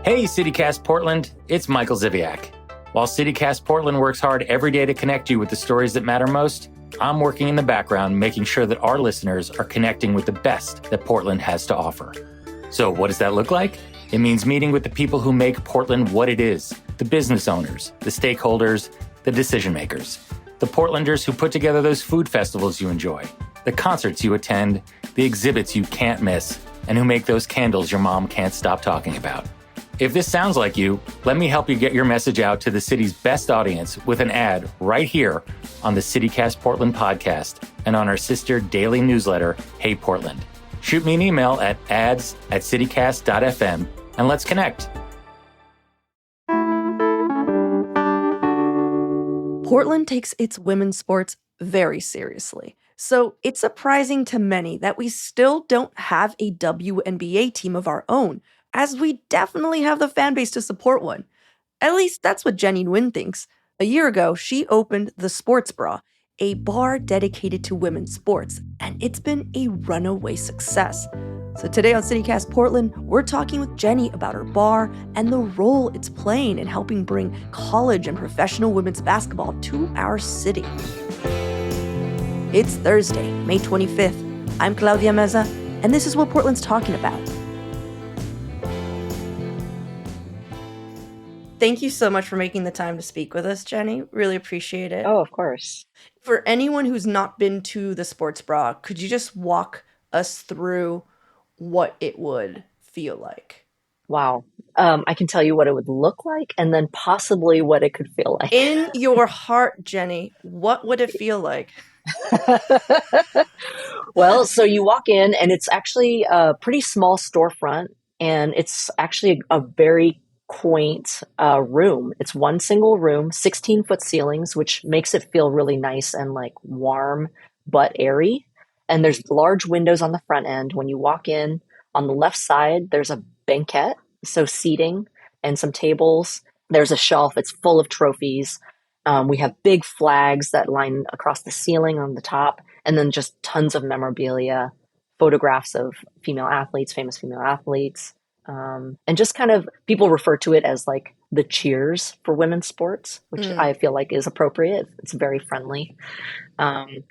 Hey, CityCast Portland, it's Michael Ziviak. While CityCast Portland works hard every day to connect you with the stories that matter most, I'm working in the background making sure that our listeners are connecting with the best that Portland has to offer. So what does that look like? It means meeting with the people who make Portland what it is, the business owners, the stakeholders, the decision makers, the Portlanders who put together those food festivals you enjoy, the concerts you attend, the exhibits you can't miss, and who make those candles your mom can't stop talking about. If this sounds like you, let me help you get your message out to the city's best audience with an ad right here on the CityCast Portland podcast and on our sister daily newsletter, Hey Portland. Shoot me an email at ads@citycast.fm and let's connect. Portland takes its women's sports very seriously. So it's surprising to many that we still don't have a WNBA team of our own, as we definitely have the fan base to support one. At least that's what Jenny Nguyen thinks. A year ago, she opened the Sports Bra, a bar dedicated to women's sports, and it's been a runaway success. So today on CityCast Portland, we're talking with Jenny about her bar and the role it's playing in helping bring college and professional women's basketball to our city. It's Thursday, May 25th. I'm Claudia Meza, and this is what Portland's talking about. Thank you so much for making the time to speak with us, Jenny. Really appreciate it. Oh, of course. For anyone who's not been to the Sports Bra, could you just walk us through what it would feel like? Wow. I can tell you what it would look like and then possibly what it could feel like. In your heart, Jenny, what would it feel like? Well, so you walk in and it's actually a pretty small storefront, and it's actually a very quaint room. It's one single room, 16-foot ceilings, which makes it feel really nice and like warm but airy. And there's large windows on the front end. When you walk in, on the left side, there's a banquette, so seating and some tables. There's a shelf. It's full of trophies. We have big flags that line across the ceiling on the top, and then just tons of memorabilia, photographs of female athletes, famous female athletes. And just kind of, people refer to it as like the cheers for women's sports, which I feel like is appropriate. It's very friendly. And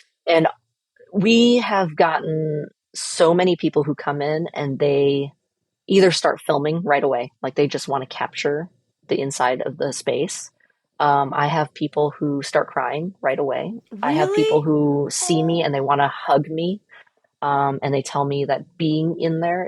we have gotten so many people who come in and they either start filming right away, like they just want to capture the inside of the space. I have people who start crying right away. Really? I have people who see me and they want to hug me. And they tell me that being in there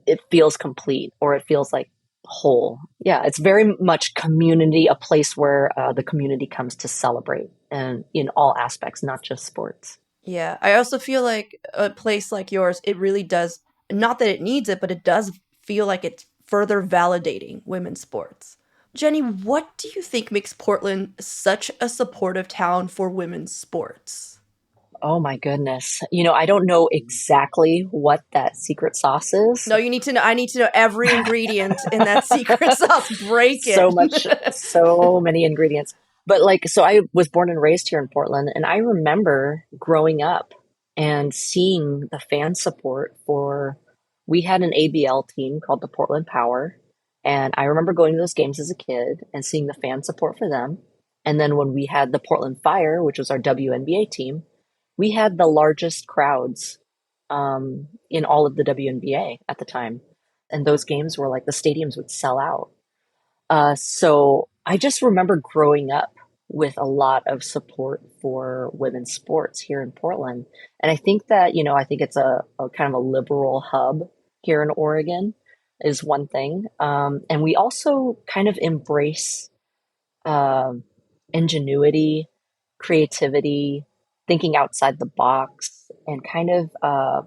it feels complete, or it feels like whole. Yeah, it's very much community, a place where the community comes to celebrate, and in all aspects, not just sports. Yeah, I also feel like a place like yours, it really does, not that it needs it, but it does feel like it's further validating women's sports. Jenny, what do you think makes Portland such a supportive town for women's sports? Oh my goodness. I don't know exactly what that secret sauce is. No, you need to know. I need to know every ingredient in that secret sauce. Break it. So many ingredients. But so I was born and raised here in Portland, and I remember growing up and seeing the fan support we had an ABL team called the Portland Power. And I remember going to those games as a kid and seeing the fan support for them. And then when we had the Portland Fire, which was our WNBA team, we had the largest crowds in all of the WNBA at the time. And those games were like the stadiums would sell out. So I just remember growing up with a lot of support for women's sports here in Portland. And I think that, I think it's a kind of a liberal hub here in Oregon is one thing. And we also kind of embrace ingenuity, creativity, thinking outside the box, and kind of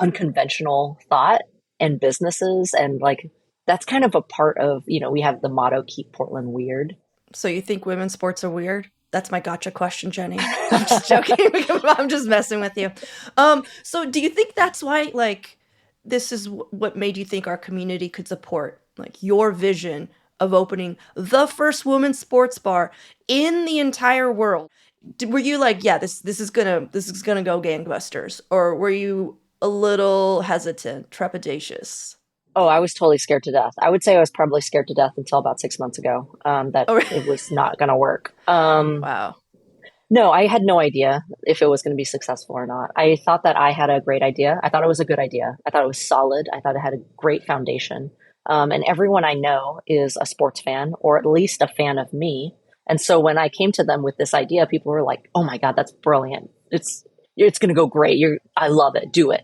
unconventional thought and businesses. And that's kind of a part of, we have the motto, keep Portland weird. So you think women's sports are weird? That's my gotcha question, Jenny. I'm just joking. I'm just messing with you. So do you think that's why, this is what made you think our community could support, your vision of opening the first women's sports bar in the entire world? Were you this is gonna go gangbusters, or were you a little hesitant, trepidatious? Oh, I was totally scared to death. I would say I was probably scared to death until about 6 months ago, that Oh, it was not going to work. wow. No, I had no idea if it was going to be successful or not. I thought that I had a great idea. I thought it was a good idea. I thought it was solid. I thought it had a great foundation. And everyone I know is a sports fan or at least a fan of me. And so when I came to them with this idea, people were like, "Oh my God, that's brilliant. It's going to go great. I love it. Do it."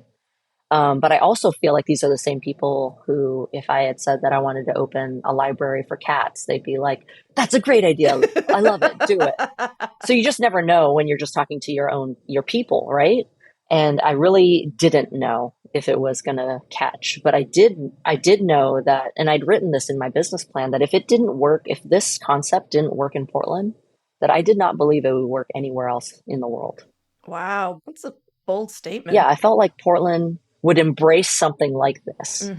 But I also feel like these are the same people who, if I had said that I wanted to open a library for cats, they'd be like, "That's a great idea. I love it. Do it." So you just never know when you're just talking to your people, right? And I really didn't know if it was going to catch, but I did know that, and I'd written this in my business plan, that if it didn't work, if this concept didn't work in Portland, that I did not believe it would work anywhere else in the world. Wow, that's a bold Yeah, statement. I felt like Portland would embrace something like this.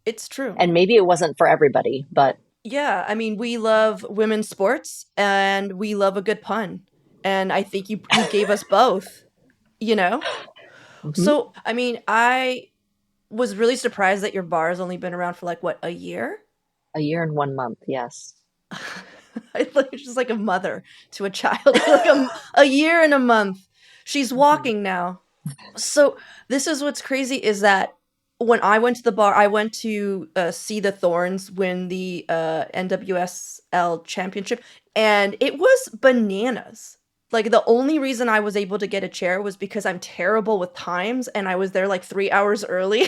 It's true. And maybe it wasn't for everybody, but Yeah, I mean, we love women's sports and we love a good pun. And I think you gave us both, you know? mhm, So, I mean, I was really surprised that your bar has only been around for like what, a year? a year and 1 month, yes. It's just like a mother to a child. Like a year and a month. She's Mhm. walking now. So this is what's crazy is that when I went to the bar, I went to see the Thorns win the NWSL championship, and it was bananas. Like the only reason I was able to get a chair was because I'm terrible with times, and I was there like 3 hours early.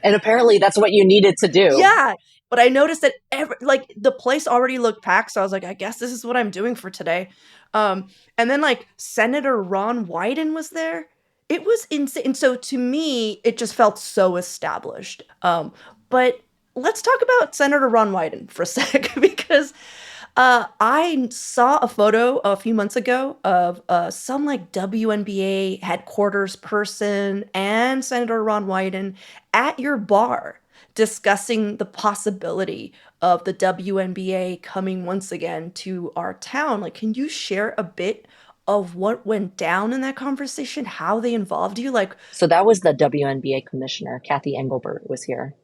And apparently that's what you needed to do. Yeah, but I noticed that like the place already looked packed, so I was like, I guess this is what I'm doing for today. And then like Senator Ron Wyden was there. It was insane. And so to me, it just felt so established. But let's talk about Senator Ron Wyden for a sec because I saw a photo a few months ago of some like WNBA headquarters person and Senator Ron Wyden at your bar discussing the possibility of the WNBA coming once again to our town. Like, can you share a bit of what went down in that conversation, how they involved you? Like, So that was the WNBA commissioner, Kathy Engelbert, was here.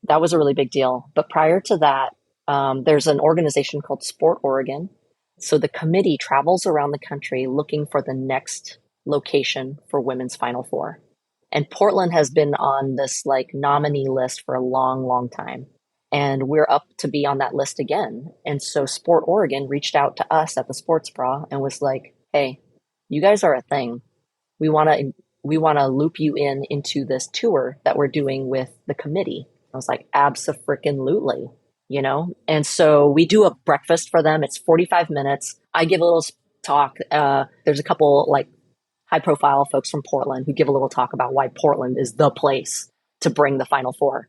That was a really big deal. But prior to that, there's an organization called Sport Oregon. So the committee travels around the country looking for the next location for women's Final Four. And Portland has been on this like nominee list for a long, long time. And we're up to be on that list again. And so Sport Oregon reached out to us at the Sports Bra and was like, "Hey, you guys are a thing. We want to we want to loop you into this tour that we're doing with the committee." I was like, "Abso-freaking-lutely," you know? And so we do a breakfast for them. It's 45 minutes. I give a little talk. There's a couple like high profile folks from Portland who give a little talk about why Portland is the place to bring the Final Four.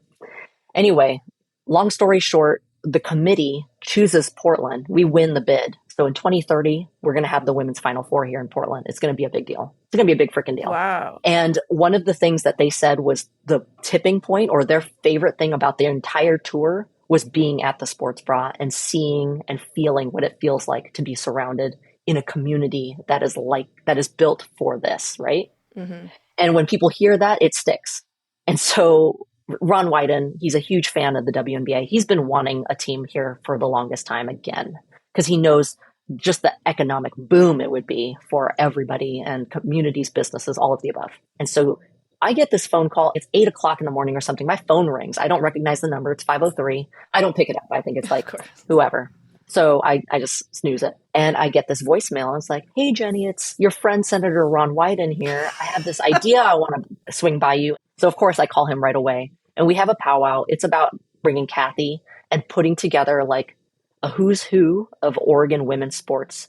Anyway, long story short, the committee chooses Portland. We win the bid. So in 2030, we're going to have the women's Final Four here in Portland. It's going to be a big deal. It's going to be a big freaking deal. wow. And one of the things that they said was the tipping point, or their favorite thing about the entire tour, was being at the Sports Bra and seeing and feeling what it feels like to be surrounded in a community that is built for this, right? Hmm. And when people hear that, it sticks. And so Ron Wyden, he's a huge fan of the WNBA. He's been wanting a team here for the longest time again, because he knows just the economic boom it would be for everybody and communities, businesses, all of the above. And so I get this phone call. It's 8 o'clock in the morning or something. My phone rings. I don't recognize the number. It's 503. I don't pick it up. I think it's Of like course. whoever. So I just snooze it. And I get this voicemail. And it's like, "Hey, Jenny, it's your friend, Senator Ron Wyden here. I have this idea I want to swing by you." So, of course, I call him right away. And we have a powwow. It's about bringing Kathy and putting together like a who's who of Oregon women's sports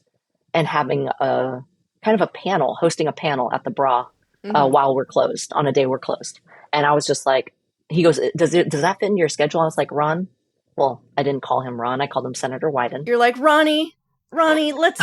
and having a kind of a panel, hosting a panel at the Bra Hmm. while we're closed, on a day we're closed. And I was just like, he goes, does that fit in your schedule? I was like, "Ron," well, I didn't call him Ron. I called him Senator Wyden. You're like, Ronnie, let's.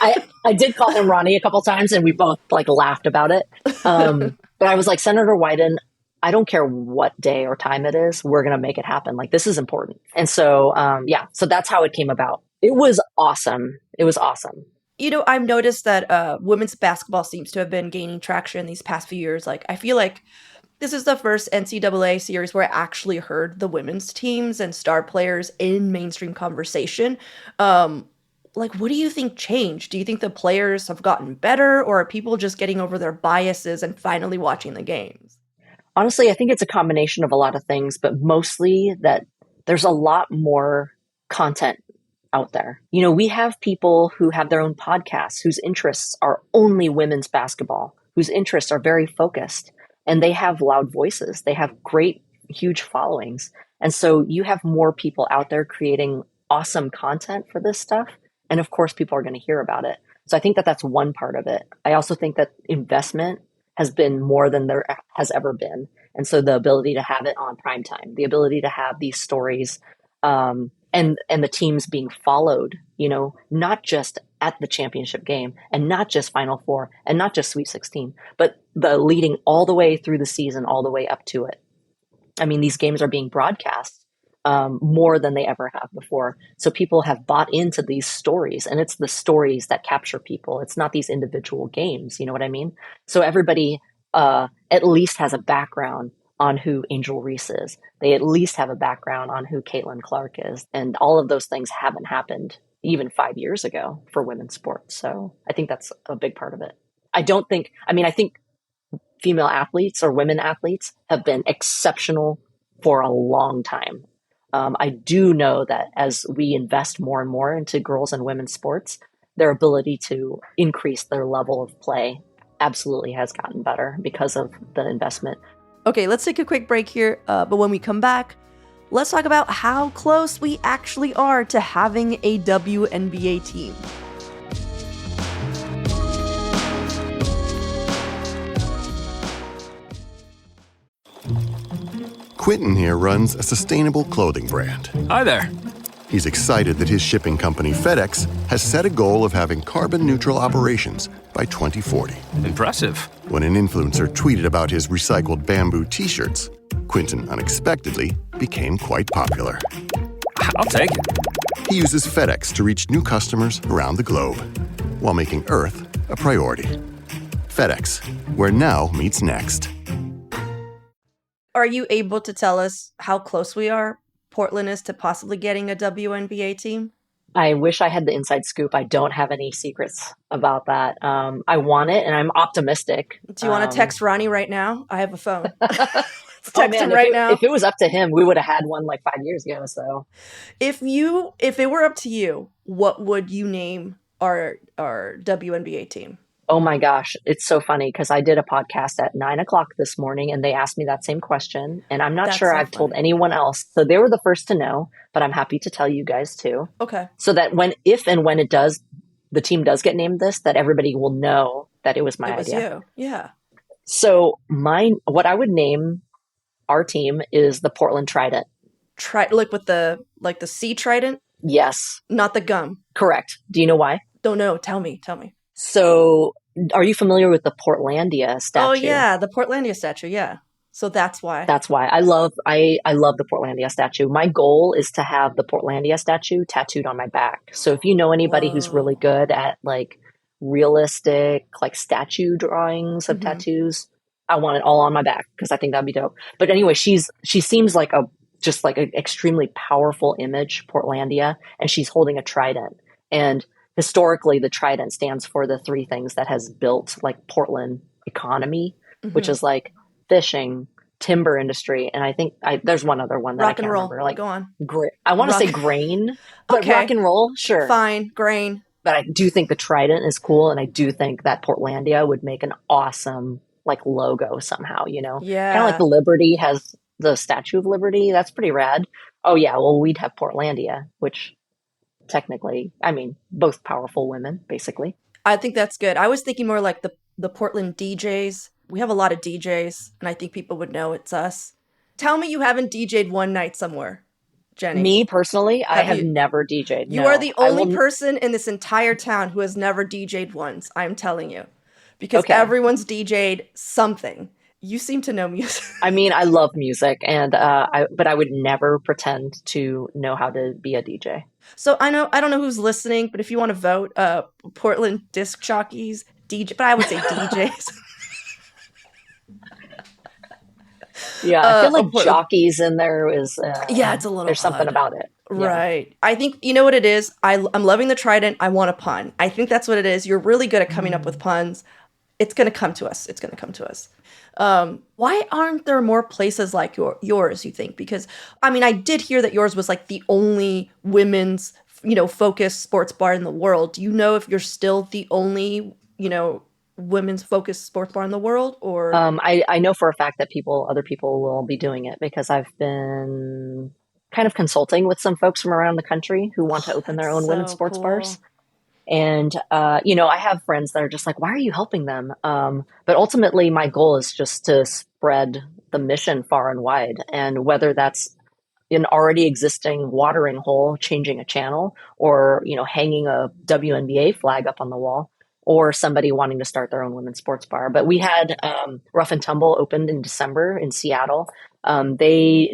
I did call him Ronnie a couple times and we both like laughed about it. But I was like, "Senator Wyden, I don't care what day or time it is. We're going to make it happen. Like, this is important." And so, yeah, so that's how it came about. It was awesome. It was awesome. You know, I've noticed that women's basketball seems to have been gaining traction these past few years. Like, I feel like This is the first NCAA series where I actually heard the women's teams and star players in mainstream conversation. What do you think changed? Do you think the players have gotten better, or are people just getting over their biases and finally watching the games? Honestly, I think it's a combination of a lot of things, but mostly that there's a lot more content out there. We have people who have their own podcasts whose interests are only women's basketball, whose interests are very focused, and they have loud voices. They have great, huge followings. And so you have more people out there creating awesome content for this stuff. And of course, people are going to hear about it. So I think that that's one part of it. I also think that investment has been more than there has ever been. And so the ability to have it on primetime, the ability to have these stories, and the teams being followed, not just at the championship game and not just Final Four and not just Sweet 16, but the leading all the way through the season, all the way up to it. I mean, these games are being broadcast more than they ever have before. So people have bought into these stories, and it's the stories that capture people. It's not these individual games. You know what I mean? So everybody at least has a background on who Angel Reese is. They at least have a background on who Caitlin Clark is. And all of those things haven't happened even 5 years ago for women's sports. So I think that's a big part of it. I think female athletes or women athletes have been exceptional for a long time. I do know that as we invest more and more into girls and women's sports, their ability to increase their level of play absolutely has gotten better because of the investment. Okay, let's take a quick break here. But when we come back, let's talk about how close we actually are to having a WNBA team. Quentin here runs a sustainable clothing brand. Hi there. He's excited that his shipping company, FedEx, has set a goal of having carbon-neutral operations by 2040. Impressive. When an influencer tweeted about his recycled bamboo t-shirts, Quentin unexpectedly became quite popular. I'll take it. He uses FedEx to reach new customers around the globe, while making Earth a priority. FedEx, where now meets next. Are you able to tell us how close we are, Portland is, to possibly getting a WNBA team? I wish I had the inside scoop. I don't have any secrets about that. I want it, and I'm optimistic. Do you want to text Ronnie right now? I have a phone. Let's Oh text him man, right now. if it was up to him, we would have had one like 5 years ago. So If it were up to you, what would you name our WNBA team? oh my gosh, it's so funny because I did a podcast at 9:00 this morning and they asked me that same question. And I'm not That's sure so I've told funny. anyone else. So they were the first to know, but I'm happy to tell you guys too. Okay. So that if and when the team does get named this, that everybody will know that it was my It was idea. you. Yeah. So what I would name our team is the Portland Trident. Like with the sea trident, Yes, not the gum. correct. Do you know why? Don't know. Tell me. So are you familiar with the Portlandia statue? Oh yeah, the Portlandia statue. Yeah. So that's why. That's why I love the Portlandia statue. My goal is to have the Portlandia statue tattooed on my back. So if you know anybody who's Whoa. really good at like realistic like statue drawings of tattoos, I want it all on my back because I think that'd be dope. But anyway, she seems like an extremely powerful image, Portlandia, and she's holding a trident. And historically, the trident stands for the three things that has built like Portland economy, which is like fishing, timber industry, and I think there's one other one that I Rock can't and roll. remember. Like Go on. I want to Rock- say grain, but Okay. rock and roll, sure. Fine. Grain. But I do think the trident is cool, and I do think that Portlandia would make an awesome like logo somehow. Yeah. Kind of like the Liberty has the Statue of Liberty. That's pretty rad. Oh yeah, well we'd have Portlandia, which technically, I mean, both powerful women, basically. I think that's good. I was thinking more like the Portland DJs. We have a lot of DJs, and I think people would know it's us. Tell me you haven't DJ'd one night somewhere, Jenny. Me personally, I have you- never DJ'd. You No. are the I only will- person in this entire town who has never DJ'd once, I'm telling you. Because Okay. everyone's DJ'd something. You seem to know music. I mean, I love music, and but I would never pretend to know how to be a DJ. So I don't know who's listening, but if you want to vote, Portland disc jockeys, DJ, but I would say DJs. Yeah, I feel like Portland. jockeys in there is, Yeah, it's a little there's something odd. about it. Yeah. Right. I think, you know what it is? I'm loving the trident. I want a pun. I think that's what it is. You're really good at coming up with puns. It's going to come to us. It's going to come to us. Why aren't there more places like yours, you think? Because, I mean, I did hear that yours was like the only women's, focused sports bar in the world. Do you know if you're still the only, women's focused sports bar in the world, or? I know for a fact that other people will be doing it because I've been kind of consulting with some folks from around the country who want to open their own women's sports bars. And, I have friends that are just like, why are you helping them? But ultimately my goal is just to spread the mission far and wide. And whether that's an already existing watering hole, changing a channel, or, hanging a WNBA flag up on the wall, or somebody wanting to start their own women's sports bar. But we had Rough and Tumble opened in December in Seattle. They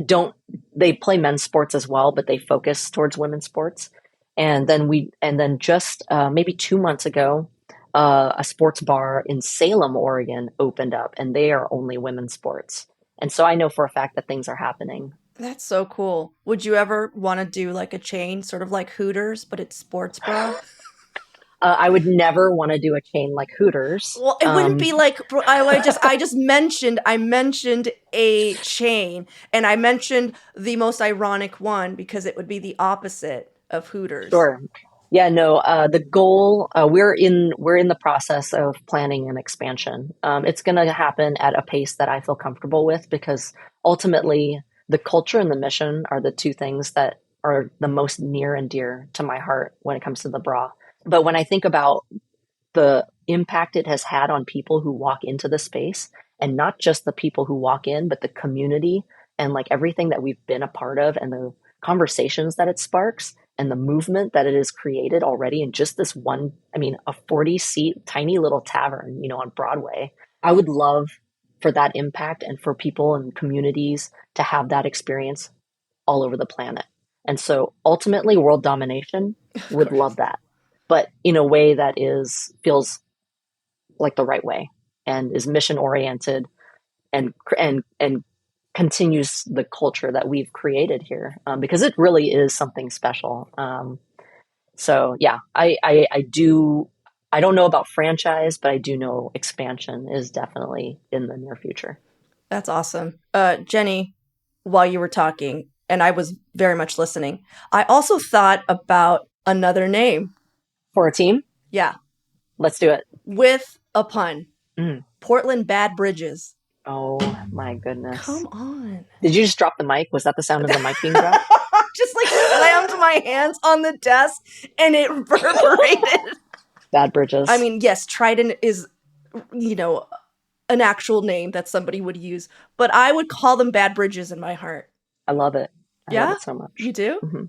play men's sports as well, but they focus towards women's sports. And then just maybe 2 months ago, a sports bar in Salem, Oregon opened up, and they are only women's sports. And so I know for a fact that things are happening. That's so cool. Would you ever want to do like a chain, sort of like Hooters, but it's sports bra? I would never want to do a chain like Hooters. Well, it wouldn't be like I mentioned a chain, and I mentioned the most ironic one because it would be the opposite of Hooters. Sure. Yeah, no, the goal, we're in the process of planning an expansion. It's going to happen at a pace that I feel comfortable with because ultimately the culture and the mission are the two things that are the most near and dear to my heart when it comes to the bra. But when I think about the impact it has had on people who walk into the space, and not just the people who walk in, but the community and like everything that we've been a part of and the conversations that it sparks and the movement that it has created already in just this one, a 40-seat tiny little tavern, on Broadway. I would love for that impact and for people and communities to have that experience all over the planet. And so ultimately world domination would love that, but in a way that feels like the right way and is mission oriented and continues the culture that we've created here, because it really is something special. So yeah, I don't know about franchise, but I do know expansion is definitely in the near future. That's awesome. Jenny, while you were talking, and I was very much listening, I also thought about another name. For a team? Yeah. Let's do it. With a pun. Portland Bad Bridges. Oh my goodness. Come on. Did you just drop the mic? Was that the sound of the mic being dropped? Just like slammed my hands on the desk and it reverberated. Bad Bridges. I mean, yes, Trident is, an actual name that somebody would use, but I would call them Bad Bridges in my heart. I love it. I love it so much. You do? Mm-hmm.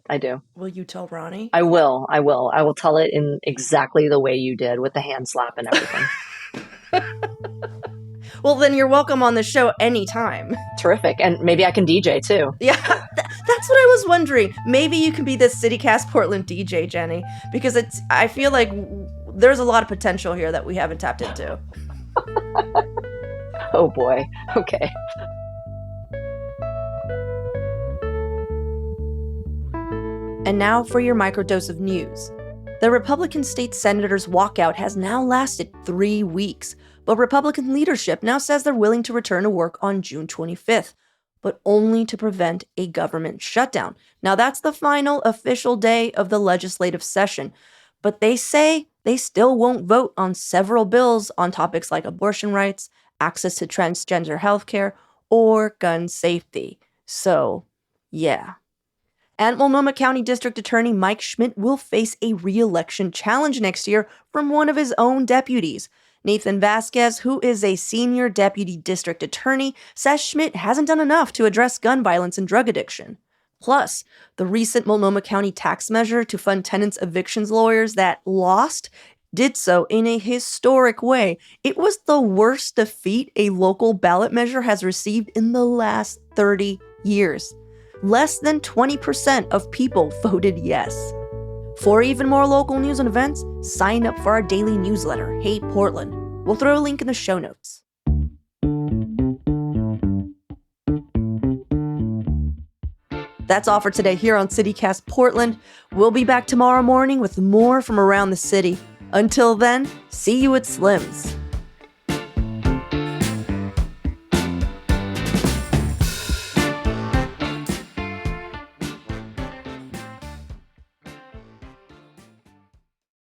I do. Will you tell Ronnie? I will. I will tell it in exactly the way you did with the hand slap and everything. Well, then you're welcome on the show anytime. Terrific. And maybe I can DJ too. Yeah, that's what I was wondering. Maybe you can be the CityCast Portland DJ, Jenny, because I feel like there's a lot of potential here that we haven't tapped into. Oh boy. Okay. And now for your microdose of news. The Republican state senator's walkout has now lasted 3 weeks, but Republican leadership now says they're willing to return to work on June 25th, but only to prevent a government shutdown. Now that's the final official day of the legislative session, but they say they still won't vote on several bills on topics like abortion rights, access to transgender healthcare, or gun safety. So, yeah. And Multnomah County District Attorney Mike Schmidt will face a re-election challenge next year from one of his own deputies. Nathan Vasquez, who is a senior deputy district attorney, says Schmidt hasn't done enough to address gun violence and drug addiction. Plus, the recent Multnomah County tax measure to fund tenants' evictions lawyers that lost did so in a historic way. It was the worst defeat a local ballot measure has received in the last 30 years. Less than 20% of people voted yes. For even more local news and events, sign up for our daily newsletter, Hey Portland. We'll throw a link in the show notes. That's all for today here on CityCast Portland. We'll be back tomorrow morning with more from around the city. Until then, see you at Slim's.